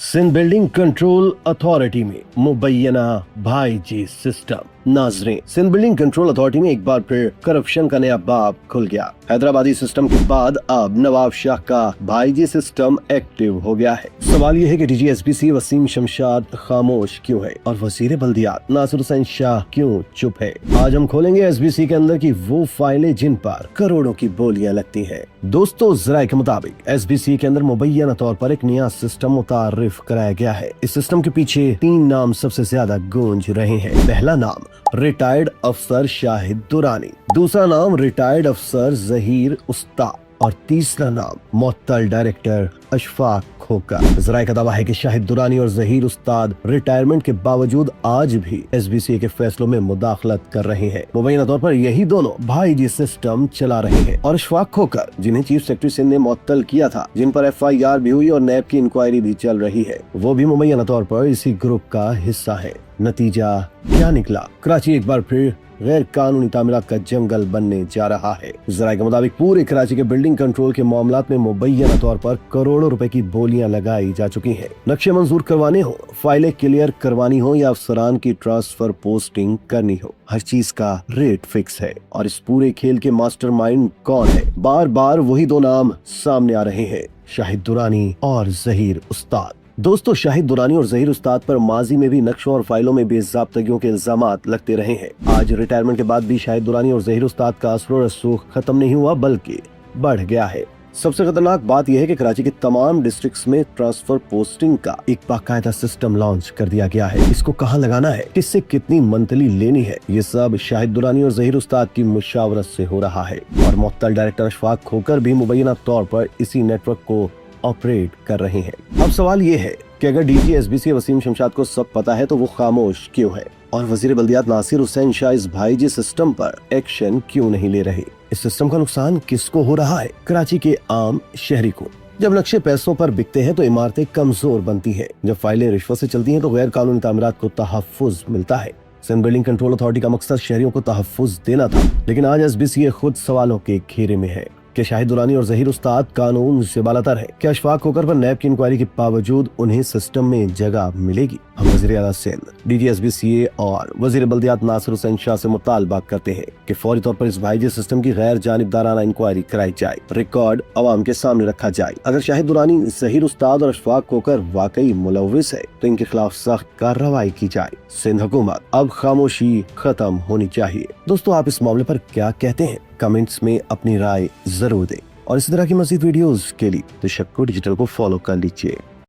Sindh building control authority में मुबैना भाईजी system. नाजरीन, सिंध बिल्डिंग कंट्रोल अथॉरिटी में एक बार फिर करप्शन का नया बाब खुल गया। हैदराबादी सिस्टम के बाद अब नवाब शाह का भाईजी सिस्टम एक्टिव हो गया है। सवाल ये है कि डीजी एसबीसी वसीम शमशाद खामोश क्यों है और वजीर बल्दियात नासिर हुसैन शाह क्यों चुप है। आज हम खोलेंगे एसबीसी के अंदर की वो फाइलें जिन पर करोड़ों की बोलियां लगती हैं। दोस्तों, जराये के मुताबिक एसबीसी के अंदर मुबैना तौर पर एक नया सिस्टम मुतारिफ कराया गया है। इस सिस्टम के पीछे 3 नाम सबसे ज्यादा गूंज रहे हैं। पहला नाम रिटायर्ड अफसर शाहिद दुरानी, दूसरा नाम रिटायर्ड अफसर जहीर उस्ताद और तीसरा नाम मुअत्तल डायरेक्टर अशफाक खोकर। जराये का दावा है कि शाहिद दुरानी और जहीर उस्ताद रिटायरमेंट के बावजूद आज भी एसबीसी के फैसलों में मुदाखलत कर रहे हैं। मुबैना तौर पर यही दोनों भाईजी सिस्टम चला रहे हैं। और अशफाक खोकर, जिन्हें चीफ सेक्रेटरी सिंध ने मुअत्तल किया था, जिन पर FIR भी हुई और नैब की इंक्वायरी भी चल रही है, वो भी मुबैना तौर पर इसी ग्रुप का हिस्सा है। नतीजा क्या निकला? कराची एक बार फिर गैर कानूनी तामीरात का जंगल बनने जा रहा है। जराये के मुताबिक पूरे कराची के बिल्डिंग कंट्रोल के मामलात में मुबैना तौर पर करोड़ों रुपए की बोलियां लगाई जा चुकी हैं। नक्शे मंजूर करवाने हो, फाइलें क्लियर करवानी हो या अफसरान की ट्रांसफर पोस्टिंग करनी हो, हर चीज का रेट फिक्स है। और इस पूरे खेल के मास्टरमाइंड कौन है? बार बार वही 2 नाम सामने आ रहे हैं, शाहिद दुरानी और जहीर उस्ताद। दोस्तों, शाहिद दुरानी और जहीर उस्ताद पर माजी में भी नक्शों और फाइलों में बेज़ाब्तगियों के इल्जामात लगते रहे हैं। आज रिटायरमेंट के बाद भी शाहिद दुरानी और जहीर उस्ताद का असर रसूख खत्म नहीं हुआ, बल्कि बढ़ गया है। सबसे खतरनाक बात यह है कि कराची के तमाम डिस्ट्रिक्ट्स में ट्रांसफर पोस्टिंग का एक बाकायदा सिस्टम लॉन्च कर दिया गया है। इसको कहाँ लगाना है, किससे कितनी मंथली लेनी है, ये सब शाहिद दुरानी और जहीर उस्ताद की मुशावरत से हो रहा है। और मुअत्तल डायरेक्टर अशफाक खोकर भी मुबैना तौर पर इसी नेटवर्क को ऑपरेट कर रहे हैं। अब सवाल ये है कि अगर डीजी एसबीसी वसीम शमशाद को सब पता है तो वो खामोश क्यों है, और वजीर बल्दियात नासिर हुसैन शाह इस भाईजी सिस्टम पर एक्शन क्यों नहीं ले रहे? इस सिस्टम का नुकसान किसको हो रहा है? कराची के आम शहरी को। जब नक्शे पैसों पर बिकते हैं तो इमारतें कमजोर बनती हैं। जब फाइलें रिश्वत से चलती हैं तो गैर कानूनी तामीरात को तहफ्फुज मिलता है। सिंध बिल्डिंग कंट्रोल अथॉरिटी का मकसद शहरियों को तहफ्फुज देना था, लेकिन आज एसबीसी खुद सवालों के घेरे में है। कि शाहिद दुरानी और जहीर उस्ताद कानून से बालातर है? क्या अशफाक खोकर पर नैब की इंक्वायरी के बावजूद उन्हें सिस्टम में जगह मिलेगी? हम वज़ीर आला सिंध, डीजी एसबीसी और वजीर बल्दियात नासिर हुसैन शाह से मुतालबा करते हैं कि फौरी तौर पर इस भाईजी सिस्टम की गैर जानिबदाराना इंक्वायरी कराई जाए, रिकॉर्ड अवाम के सामने रखा जाए। अगर शाहिद दुरानी, जहीर उस्ताद और अशफाक खोकर वाकई मुलव्विस है तो इनके खिलाफ सख्त कार्रवाई की जाए। सिंध हुकूमत अब खामोशी खत्म होनी चाहिए। दोस्तों, आप इस मामले पर क्या कहते हैं? कमेंट्स में अपनी राय जरूर दें और इस तरह की मज़ीद वीडियोस के लिए तशक्कुर डिजिटल को फॉलो कर लीजिए।